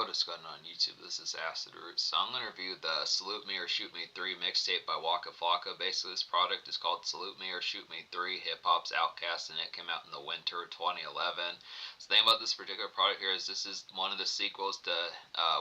what is going on YouTube? This is Acid Roots. So I'm going to review the Salute Me or Shoot Me 3 mixtape by Waka Flocka. Basically, this product is called Salute Me or Shoot Me 3 Hip Hop's Outcast, and it came out in the winter of 2011. So the thing about this particular product here is this is one of the sequels to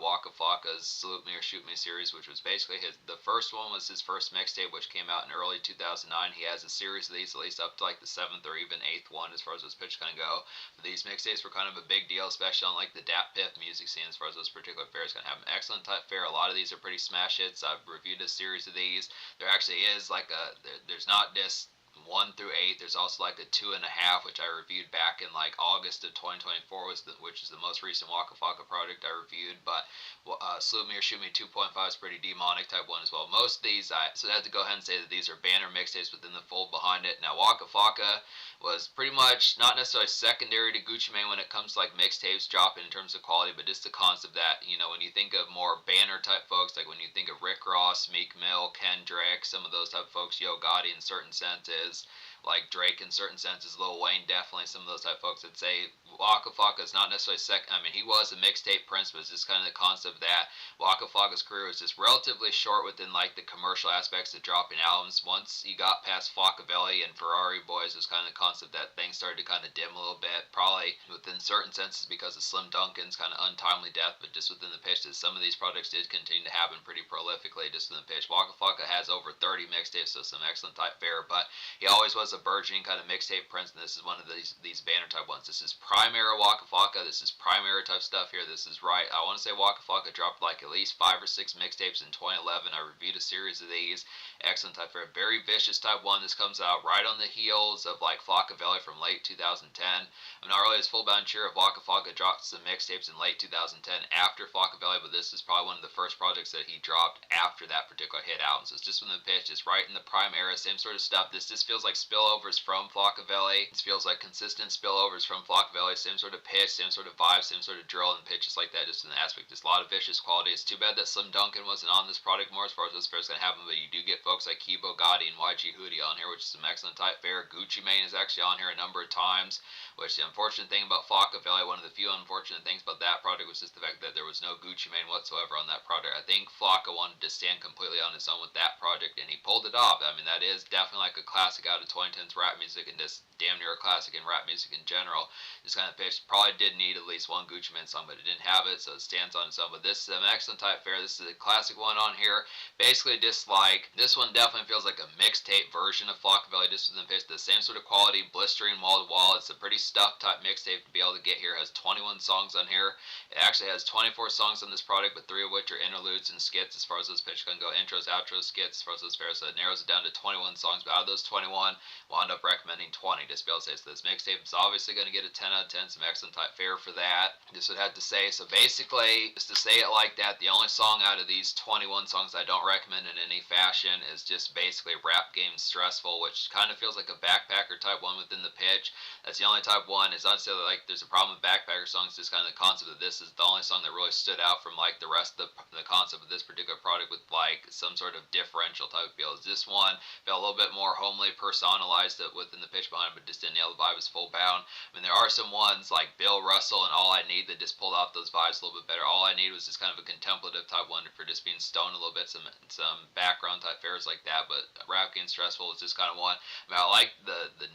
Waka Flocka's Salute Me or Shoot Me series, which was basically the first one was his first mixtape, which came out in early 2009. He has a series of these, at least up to like the 7th or even 8th one as far as those pitches kind of go. But these mixtapes were kind of a big deal, especially on like the Datpiff music scene as far as those particular fairs. Going to have an excellent type fare. A lot of these are pretty smash hits. I've reviewed a series of these. There actually is like there's not this 1 through 8. There's also like a 2.5, which I reviewed back in like August of 2024, which is the most recent Waka Flocka product I reviewed. But Salute Me or Shoot Me 2.5 is pretty demonic type one as well. Most of these, so I have to go ahead and say that these are banner mixtapes within the fold behind it. Now Waka Flocka was pretty much not necessarily secondary to Gucci Mane when it comes to like mixtapes dropping in terms of quality, but just the concept that, you know, when you think of more banner type folks, like when you think of Rick Ross, Meek Mill, Kendrick, some of those type of folks, Yo Gotti in certain senses, like Drake in certain senses, Lil Wayne, definitely some of those type of folks. I'd say Waka Flocka is not necessarily I mean, he was a mixtape prince, but it's just kind of the concept that Waka Flocka's career was just relatively short within like the commercial aspects of dropping albums. Once he got past Flockaveli and Ferrari Boys, was kind of the concept that things started to kind of dim a little bit, probably within certain senses because of Slim Duncan's kind of untimely death, but just within the pitch that some of these projects did continue to happen pretty prolifically just in the pitch. Waka Flocka has over 30 mixtapes, so some excellent type fare, but he always was a burgeoning kind of mixtape prince, and this is one of these banner type ones. This is prime era Waka Flocka. This is prime era type stuff here. This is right. I want to say Waka Flocka dropped like at least 5 or 6 mixtapes in 2011. I reviewed a series of these. Excellent type fare. Very vicious type one. This comes out right on the heels of like Flockaveli from late 2010. I'm not really as full bound cheer if Waka Flocka dropped some mixtapes in late 2010 after Flockaveli, but this is probably one of the first projects that he dropped after that particular hit album. So it's just within the pitch. It's right in the prime era. Same sort of stuff. This just feels like spillovers from Flockaveli. It feels like consistent spillovers from Flockaveli. Same sort of pitch, same sort of vibe, same sort of drill and pitch, just like that, just in the aspect. Just a lot of vicious quality. It's too bad that Slim Duncan wasn't on this product more as far as this fair is going to happen, but you do get folks like Kibo Gotti and YG Hootie on here, which is some excellent type fare. Gucci Mane is actually on here a number of times, which the unfortunate thing about Flockaveli, one of the few unfortunate things about that product was just the fact that there was no Gucci Mane whatsoever on that product. I think Flocka wanted to stand completely on his own with that project, and he pulled it off. I mean, that is definitely like a classic out of 2010s rap music, and just damn near a classic in rap music in general. This kind of pitch probably did need at least one Gucci Mane song, but it didn't have it, so it stands on its own. But this is an excellent type fare. This is a classic one on here. Basically, just like this one definitely feels like a mixtape version of Flockaveli, just within the pitch. The same sort of quality, blistering wall to wall. It's a pretty stuffed type mixtape to be able to get here. It has 21 songs on here. It actually has 24 songs on this product, but 3 of which are interludes and skits as far as those pitches can go. Intros, outros, skits as far as those fares. So it narrows it down to 21 songs, but out of those 21, we'll end up recommending 20 just to be able to say. So this mixtape is obviously going to get a 10 out of 10. Some excellent type fare for that. Just would have to say. So basically, just to say it like that, the only song out of these 21 songs I don't recommend in any fashion is just basically Rap Game Stressful, which kind of feels like a backpacker type one within the pitch. That's the only type one. It's not necessarily like there's a problem with backpacker songs, just kind of the concept of this is the only song that really stood out from like the rest of the concept of this particular product with like some sort of differential type of feel. This one felt a little bit more homely, personalized within the pitch behind it, but just didn't nail the vibe as full bound. I mean, there are some ones like Bill Russell and All I Need that just pulled off those vibes a little bit better. All I Need was just kind of a contemplative type one for just being stoned a little bit, some background type fares like that, but Rap Game Stressful is just kind of one. I mean, I like the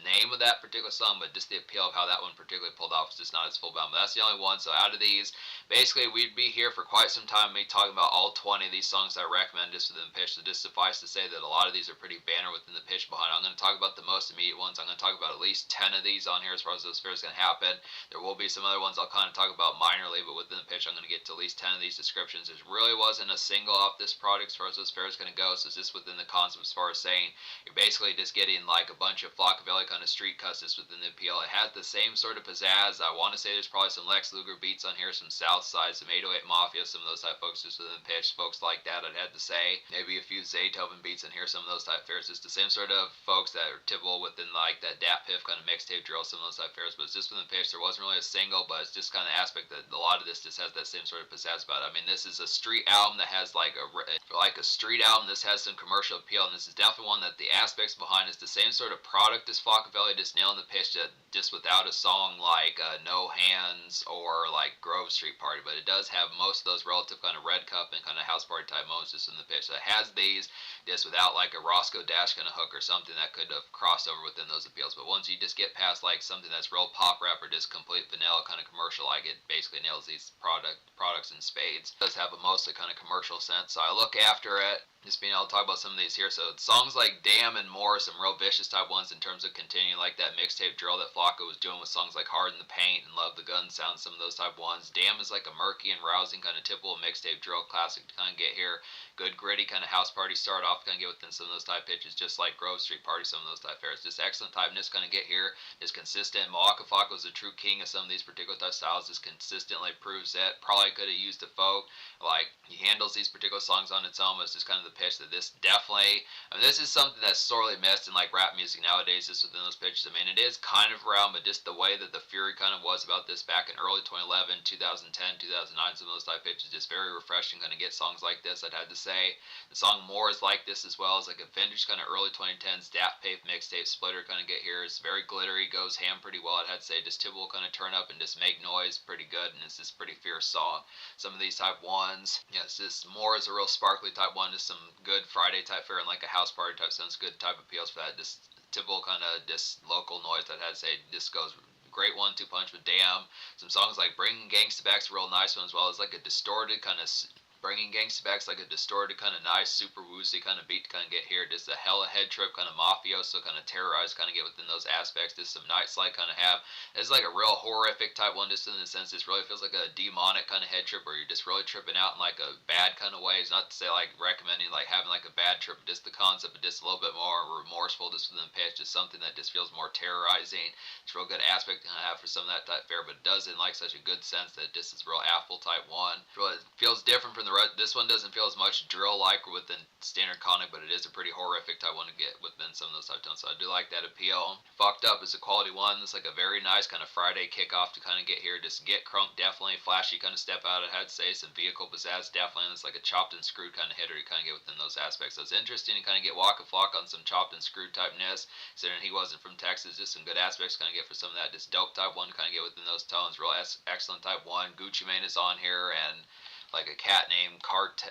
name of that particular song, but just the appeal of how that one particularly pulled off is just not as full bound. But that's the only one. So out of these, basically we'd be here for quite some time, me talking about all 20 of these songs I recommend just within the pitch. So just suffice to say that a lot of these are pretty banner within the pitch behind. I'm going to talk about the most immediate ones. I'm going to talk about at least 10 of these on here as far as those fares going to happen. There will be some other ones I'll kind of talk about minorly, but within the pitch I'm going to get to at least 10 of these descriptions. There really wasn't a single off this product as far as those fares going to go, so it's just within the concept as far as saying you're basically just getting like a bunch of Flockaveli kind of street cuts just within the appeal. It has the same sort of pizzazz. I want to say there's probably some Lex Luger beats on here, some Southside, some 808 Mafia, some of those type folks just within the pitch, folks like that I'd have to say. Maybe a few Zaytoven beats in here, some of those type fares. Just the same sort of folks that are typical within like like that Datpiff kind of mixtape drill, some of those type fairs, but it's just within the pitch. There wasn't really a single, but it's just kind of the aspect that a lot of this just has that same sort of pizzazz about it. I mean, this is a street album that has like a street album. This has some commercial appeal, and this is definitely one that the aspects behind is the same sort of product as Flockaveli, just nailing the pitch just without a song like No Hands or like Grove Street Party, but it does have most of those relative kind of Red Cup and kind of house party type moments just in the pitch. So it has these just without like a Roscoe Dash kind of hook or something that could have crossed over within those appeals. But once you just get past like something that's real pop rap or just complete vanilla kind of commercial, like it basically nails these products in spades. It does have a mostly kind of commercial sense. So I look after it, just being able to talk about some of these here. So songs like Damn and More, some real vicious type ones in terms of continuing like that mixtape drill that Flocka was doing with songs like Hard in the Paint and Love the Gun Sound, some of those type ones. Damn is like a murky and rousing kind of typical mixtape drill classic to kind of get here. Good gritty kind of house party start off, kind of get within some of those type pitches, just like Grove Street Party, some of those type fairs. Just excellent typeness kind of get here, is consistent. Waka Flocka was a true king of some of these particular type styles, just consistently proves that. Probably could have used a folk, like he handles these particular songs on its own, but it's just kind of the pitch that this definitely, I mean, this is something that's sorely missed in like rap music nowadays, just within those pitches. I mean, it is kind of around, but just the way that the fury kind of was about this back in early 2011, 2010, 2009, some of those type pitches, just very refreshing kind of get songs like this, I'd have to say. The song More is like this as well, as like a vintage kind of early 2010s Datpiff mixtape splitter kind of get here. It's very glittery, goes ham pretty well, I'd have to say. Just typical kind of turn up and just make noise pretty good, and it's just pretty fierce song. Some of these type ones, yeah, it's just More is a real sparkly type one, just some good Friday type fare and like a house party type sense, good type appeals for that. Just typical kind of just local noise that I'd say just goes great 1-2 punch with Damn. Some songs like Bringing Gangsta Back's a real nice one as well, as like a distorted kind of Bringing Gangsta Back's like a distorted kind of nice super woozy kind of beat to kind of get here. Just a hella head trip kind of mafioso kind of terrorized kind of get within those aspects. Just some night slide kind of have. It's like a real horrific type one, just in the sense this really feels like a demonic kind of head trip where you're just really tripping out in like a bad kind of way. It's not to say like recommending like having like a bad trip, but just the concept of just a little bit more remorseful just within the pitch, just something that just feels more terrorizing. It's a real good aspect to have for some of that type fare, but it does in like such a good sense that this is real apple type one. It feels different from the rest. This one doesn't feel as much drill like within standard conic, but it is a pretty horrific type one to get within some of those type tones. So I do like that appeal. Fucked Up is a quality one. It's like a very nice kind of Friday kickoff to kind of get here. Just Get Crunk, definitely flashy kind of step out. I had to say some vehicle pizzazz, definitely. And it's like a chopped and screwed kind of hitter to kind of get within those aspects. So it's interesting to kind of get Waka Flocka on some chopped and screwed typeness, considering he wasn't from Texas. Just some good aspects kind of get for some of that. Just dope type one to kind of get within those tones. Real excellent type one. Gucci Mane is on here, and like a cat named Cartel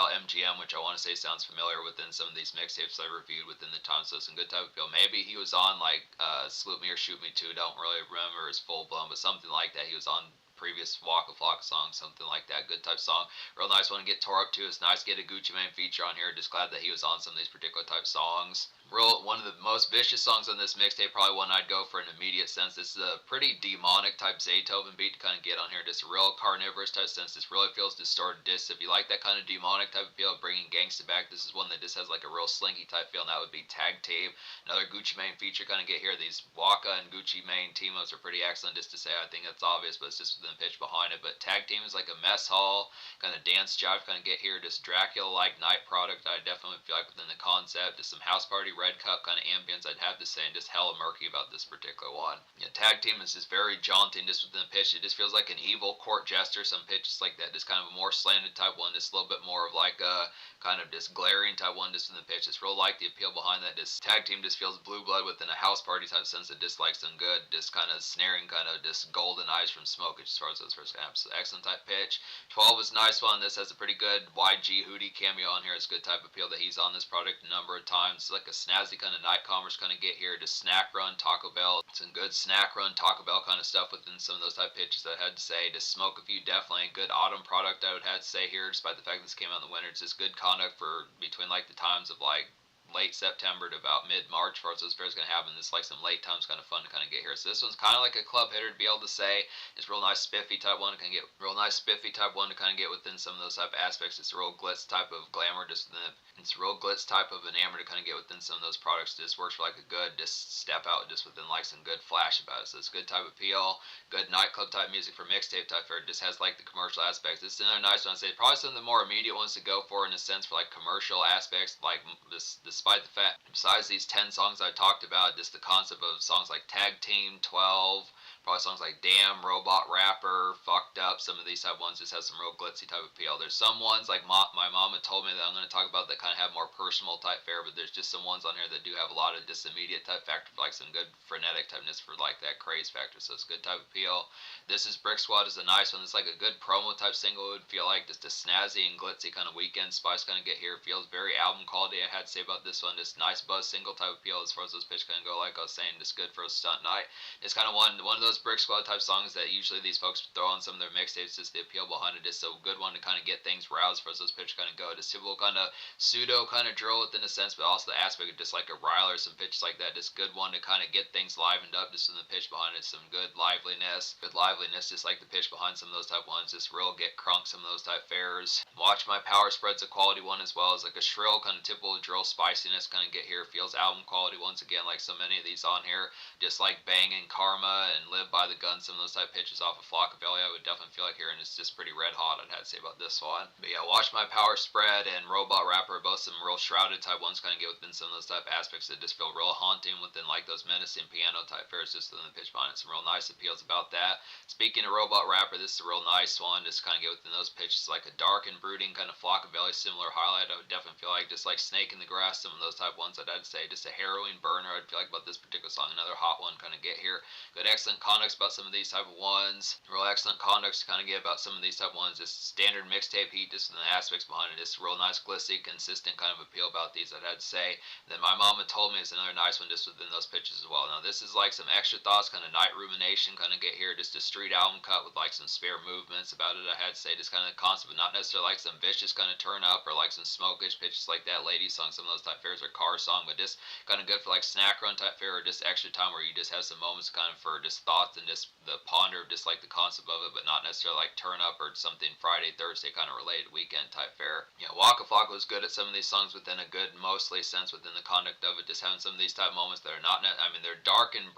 MGM, which I want to say sounds familiar within some of these mixtapes I reviewed within the time. So some good type of feel. Maybe he was on like Salute Me or Shoot Me Too. Don't really remember his full blown, but something like that. He was on previous Waka Flocka song, something like that. Good type song. Real nice one to get tore up to. It's nice to get a Gucci Mane feature on here. Just glad that he was on some of these particular type songs. One of the most vicious songs on this mixtape, probably one I'd go for an immediate sense. This is a pretty demonic type Zaytoven beat to kind of get on here. Just a real carnivorous type sense. This really feels distorted. If you like that kind of demonic type of feel, Bringing Gangsta Back, this is one that just has like a real slinky type feel, and that would be Tag Team. Another Gucci Mane feature kind of get here. These Waka and Gucci Mane team-ups are pretty excellent, just to say. I think that's obvious, but it's just within the pitch behind it. But Tag Team is like a mess hall kind of dance jive kind of get here. Just Dracula-like night product. I definitely feel like within the concept. Just some house party Red Cup kind of ambience, I'd have to say, and just hella murky about this particular one. Yeah, Tag Team is just very jaunting just within the pitch. It just feels like an evil court jester, some pitches like that. Just kind of a more slanted type one, just a little bit more of like a kind of just glaring type one just in the pitch. It's real like the appeal behind that. This Tag Team just feels blue blood within a house party type sense that just like some good, just kind of snaring kind of just golden eyes from smoke as far as those first amps. So excellent type pitch. 12 is a nice one. This has a pretty good YG Hootie cameo on here. It's good type appeal that he's on this product a number of times. It's like a snazzy kind of night commerce kind of get here. Just Snack Run, Taco Bell. Some good Snack Run, Taco Bell kind of stuff within some of those type pitches that I had to say. Just Smoke a Few, definitely a good autumn product I would have to say here, despite the fact that this came out in the winter. It's just good conduct for between like the times of like late September to about mid-March, as far as those fairs going to happen. This like some late times kind of fun to kind of get here. So this one's kind of like a club hitter to be able to say. It's real nice spiffy type one to kind of get within some of those type of aspects. It's a real glitz type of glamour, just it's a real glitz type of enamor to kind of get within some of those products. This works for like a good just step out just within like some good flash about it. So it's good type of appeal, good nightclub type music for mixtape type fair. It just has like the commercial aspects. This is another nice one. I'd say probably some of the more immediate ones to go for in a sense for like commercial aspects, like this despite the fact, besides these 10 songs I talked about, just the concept of songs like Tag Team, 12, probably songs like Damn, Robot Rapper, Fucked Up, some of these type ones just have some real glitzy type appeal. There's some ones like my mama told me that I'm going to talk about that kind of have more personal type fare, but there's just some ones on here that do have a lot of just immediate type factor, for like some good frenetic typeness for like that craze factor, so it's good type appeal. This is Brick Squad is a nice one. It's like a good promo type single. It would feel like just a snazzy and glitzy kind of weekend spice kind of get here. It feels very album quality. I had to say about this one, just nice buzz single type appeal as far as those pitch kind of go. Like I was saying, just good for a stunt night. It's kind of one of those Brick Squad type songs that usually these folks throw on some of their mixtapes. Just the appeal behind it is so good one to kind of get things roused for as those pitches kind of go. Just typical kind of pseudo kind of drill within a sense, but also the aspect of just like a rile or some pitches like that. Just good one to kind of get things livened up just in the pitch behind it. Some good liveliness, just like the pitch behind some of those type ones. Just real get crunk some of those type fares. Watch My Power Spread's a quality one as well as like a shrill kind of typical drill spiciness kind of get here. Feels album quality once again like so many of these on here. Just like Bangin' Karma and Live by the Gun, some of those type pitches off of Flockaveli, I would definitely feel like hearing. It's just pretty red hot, I'd have to say about this one. But yeah, Watch My Power Spread and Robot Rapper are both some real shrouded type ones kind of get within some of those type aspects that just feel real haunting within like those menacing piano type fares just within the pitch behind it. Some real nice appeals about that. Speaking of Robot Rapper, this is a real nice one, just kind of get within those pitches like a dark and brooding kind of Flockaveli similar highlight. I would definitely feel like just like Snake in the Grass, some of those type ones that I'd say just a harrowing burner. I'd feel like about this particular song, another hot one kind of get here. Good excellent context about some of these type of ones. Real excellent context to kind of get about some of these type of ones. Just standard mixtape heat, just in the aspects behind it. Just real nice, glitzy, consistent kind of appeal about these, I'd have to say. Then My Mama Told Me is another nice one just within those pitches as well. Now this is like some extra thoughts, kind of night rumination kind of get here. Just a street album cut with like some spare movements about it, I had to say. Just kind of the concept, but not necessarily like some vicious kind of turn up or like some smokish pitches like that lady song, some of those type fares or car song, but just kind of good for like snack run type fare or just extra time where you just have some moments kind of for just thoughts and just the ponder of just like the concept of it, but not necessarily like turn up or something Friday, Thursday kind of related weekend type fare. Yeah, Waka Flocka was good at some of these songs within a good, mostly sense within the conduct of it, just having some of these type moments that are not, they're dark and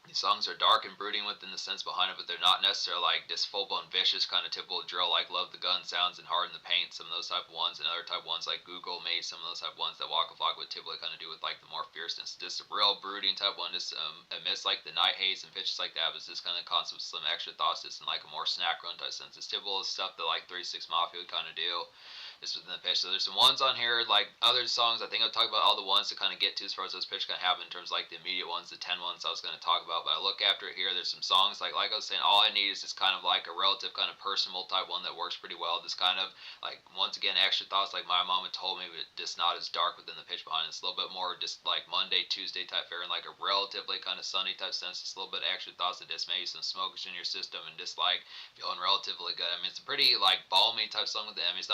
these songs are dark and brooding within the sense behind it, but they're not necessarily like just full-blown vicious kind of typical drill like Love the Gun sounds and Hard in the Paint, some of those type of ones, and other type ones like Google Me, some of those type of ones that Waka Flocka would typically kind of do with like the more fierceness. Just a real brooding type one, just amidst like the night haze and pitches like that, but it's just kind of concept with some extra thoughts just in like a more snack run type sense. It's typical stuff that like 3 6 Mafia would kind of do. Just within the pitch. So there's some ones on here, like other songs. I think I'll talk about all the ones to kind of get to as far as those pitch kind of happen in terms of like the immediate ones, the 10 ones I was going to talk about. But I look after it here, there's some songs like I was saying, all I need is just kind of like a relative kind of personal type one that works pretty well. Just kind of like, once again, extra thoughts like My Mama Told Me, but just not as dark within the pitch behind it. It's a little bit more just like Monday, Tuesday type fare and like a relatively kind of sunny type sense. Just a little bit of extra thoughts that just maybe some smokers in your system and just like feeling relatively good. I mean, it's a pretty like balmy type song with it. I mean, it's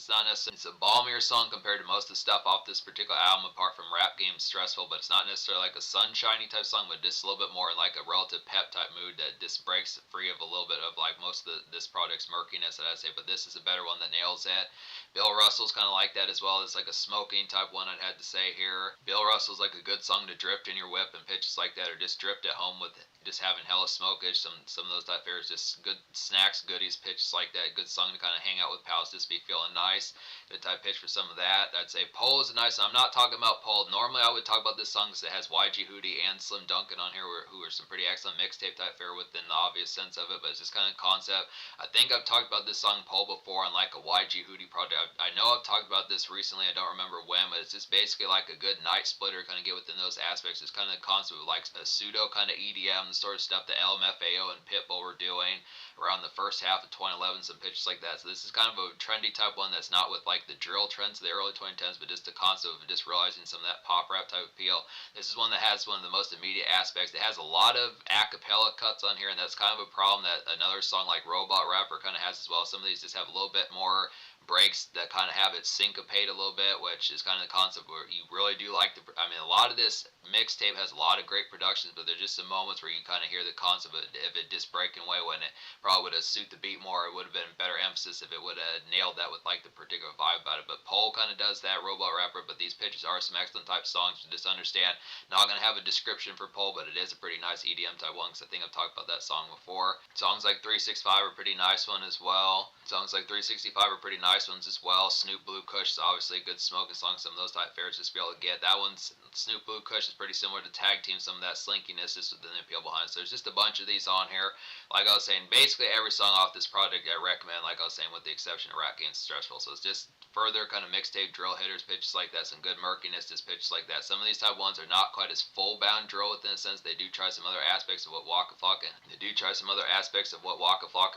not necessarily, it's a balmier song compared to most of the stuff off this particular album, apart from Rap Game Stressful, but it's not necessarily like a sunshiny type song, but just a little bit more like a relative pep type mood that just breaks free of a little bit of like most of this project's murkiness that I'd say, but this is a better one that nails it. Bill Russell's kind of like that as well. It's like a smoking type one, I'd had to say here. Bill Russell's like a good song to drift in your whip and pitches like that, or just drift at home with just having hella smokage, some of those type fares, just good snacks, goodies, pitches like that. Good song to kind of hang out with pals, just be feeling nice. Good type pitch for some of that. I'd say Pole is a nice one. I'm not talking about Pole. Normally I would talk about this song because it has YG Hootie and Slim Duncan on here, who are some pretty excellent mixtape type fare within the obvious sense of it, but it's just kind of concept. I think I've talked about this song Pole before on like a YG Hootie project. I know I've talked about this recently. I don't remember when, but it's just basically like a good night splitter kind of get within those aspects. It's kind of the concept of like a pseudo kind of EDM, the sort of stuff that LMFAO and Pitbull were doing around the first half of 2011, some pitches like that. So this is kind of a trendy type one that's not with like the drill trends of the early 2010s, but just the concept of just realizing some of that pop rap type appeal. This is one that has one of the most immediate aspects. It has a lot of a cappella cuts on here, and that's kind of a problem that another song like Robot Rapper kind of has as well. Some of these just have a little bit more breaks that kind of have it syncopate a little bit, which is kind of the concept where you really do like the, I mean, a lot of this mixtape has a lot of great productions, but there's just some moments where you kind of hear the concept of it just breaking away when it probably would have suited the beat more. It would have been better emphasis if it would have nailed that with like the particular vibe about it. But Pole kind of does that, Robot Rapper, but these pitches are some excellent type songs to just understand. Not going to have a description for Pole, but it is a pretty nice EDM type one, because I think I've talked about that song before. Songs like 365 are pretty nice one as well. Songs like 365 are pretty nice nice ones as well. Snoop Blue Kush is obviously a good smoking song. Some of those type favorites just be able to get. That one's Snoop Blue Kush is pretty similar to Tag Team. Some of that slinkiness just with the appeal behind it. So there's just a bunch of these on here. Like I was saying, basically every song off this project I recommend. Like I was saying, with the exception of Rap Game Stressful. So it's just further kind of mixtape drill hitters, pitches like that, some good murkiness, just pitches like that. Some of these type ones are not quite as full bound drill within a sense. They do try some other aspects of what Waka Flocka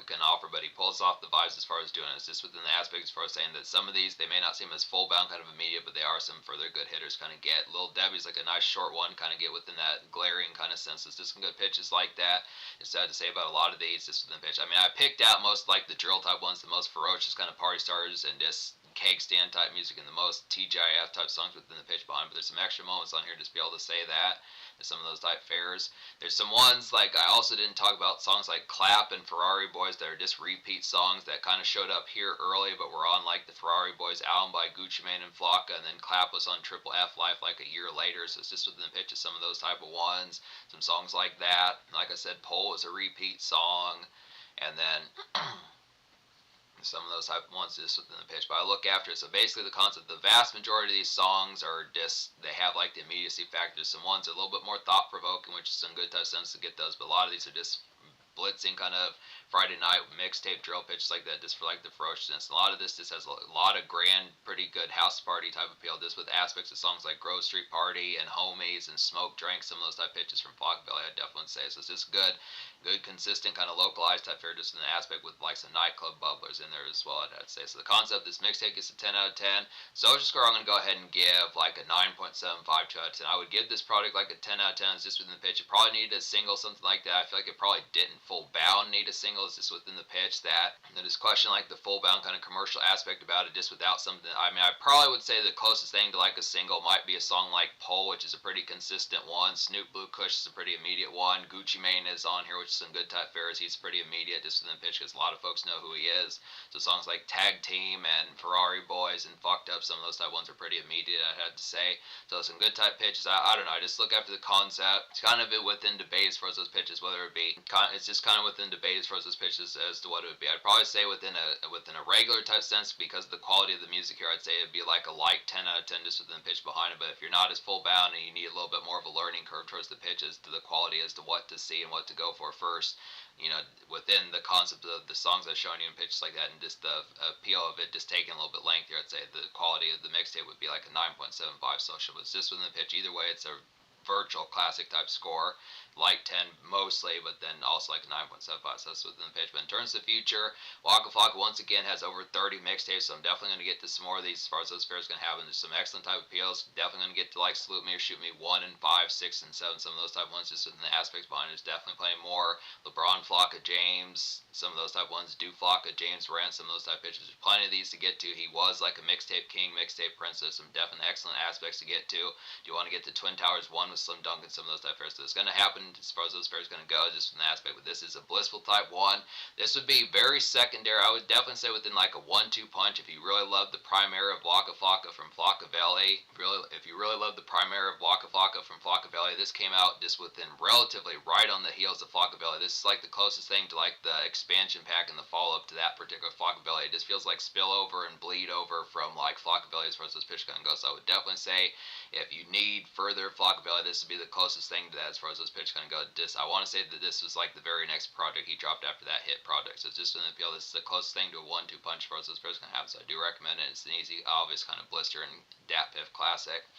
can offer, but he pulls off the vibes as far as doing it. It's just within the aspects as far as saying that some of these they may not seem as full bound kind of immediate, but they are some further good hitters kind of get. Lil Debbie's like a nice short one, kind of get within that glaring kind of sense. It's just some good pitches like that. It's sad to say about a lot of these just within the pitch. I mean, I picked out most like the drill type ones, the most ferocious kind of party starters, and just keg stand type music and the most TGIF type songs within the pitch behind, but there's some extra moments on here just to be able to say that. There's some of those type fares. There's some ones like I also didn't talk about songs like Clap and Ferrari Boys that are just repeat songs that kind of showed up here early but were on like the Ferrari Boys album by Gucci Mane and Flocka, and then Clap was on Triple F Life like a year later, so it's just within the pitch of some of those type of ones. Some songs like that. Like I said, Pole is a repeat song, and then some of those type of ones just within the pitch, but I look after it. So basically the concept, the vast majority of these songs are just, they have like the immediacy factors. Some ones are a little bit more thought-provoking, which is some good touch sense to get those, but a lot of these are just blitzing kind of Friday night mixtape drill pitches like that, just for like the ferociousness. A lot of this just has a lot of grand, pretty good house party type appeal, just with aspects of songs like Grove Street Party and Homies and Smoke Drink, some of those type pitches from Flockaveli, I definitely say. So it's just good, consistent, kind of localized type fare, just in the aspect with like some nightclub bubblers in there as well, I'd say. So the concept, this mixtape gets a 10 out of 10. Social score, I'm going to go ahead and give like a 9.75 2 out of 10. I would give this product like a 10 out of 10. It's just within the pitch. It probably needed a single, something like that. I feel like it probably didn't full bound need a single. It's just within the pitch that there's question like the full bound kind of commercial aspect about it, just without something. I mean, I probably would say the closest thing to like a single might be a song like Pole, which is a pretty consistent one. Snoop Blue Kush is a pretty immediate one. Gucci Mane is on here, which is some good type fares. He's pretty immediate just within the pitch because a lot of folks know who he is. So songs like Tag Team and Ferrari Boys and Fucked Up, some of those type ones are pretty immediate, I had to say. So some good type pitches. I don't know. I just look after the concept. It's kind of within debate as far as those pitches, whether it be, it's just kind of within debate as far as those pitches as to what it would be. I'd probably say within a regular type sense, because of the quality of the music here, I'd say it'd be like a light 10 out of 10 just within the pitch behind it. But if you're not as full bound and you need a little bit more of a learning curve towards the pitches, to the quality as to what to see and what to go for first, you know, within the concept of the songs I've shown you in pitches like that, and just the appeal of it just taking a little bit lengthier, I'd say the quality of the mixtape would be like a 9.75 social. But it's just within the pitch. Either way, it's a virtual classic type score, like 10 mostly, but then also like 9.75, so that's within the pitch. But in terms of the future, Waka Flocka once again has over 30 mixtapes, so I'm definitely going to get to some more of these as far as those pairs going to happen. There's some excellent type appeals. Definitely going to get to like Salute Me or Shoot Me 1 and 5, 6 and 7, some of those type ones just within the aspects behind it. There's definitely playing more LeBron Flocka, James, some of those type ones, Do Flocka, James Rent, some of those type pitches. There's plenty of these to get to. He was like a mixtape king, mixtape princess, some definite excellent aspects to get to. Do you want to get to Twin Towers 1 with Slim Duncan, some of those type pairs? So it's going to happen as far as those pairs going to go, just from the aspect. But this is a blissful type 1. This would be very secondary. I would definitely say within like a 1-2 punch if you really love the primary of Waka Flocka from Flockaveli. If you really love the primary of Waka Flocka from Flockaveli, this came out just within relatively right on the heels of Flockaveli. This is like the closest thing to like the expansion pack and the follow-up to that particular Flockaveli. It just feels like spillover and bleed over from like Flockaveli as far as those pitch gun goes. So I would definitely say if you need further Flockaveli, this would be the closest thing to that as far as those pitch gun go. I want to say that this was like the very next project he dropped after that hit project. So it's just in the feel this is the closest thing to a 1-2 punch as far as those pitch gun have. So I do recommend it. It's an easy, obvious kind of blister and Datpiff classic.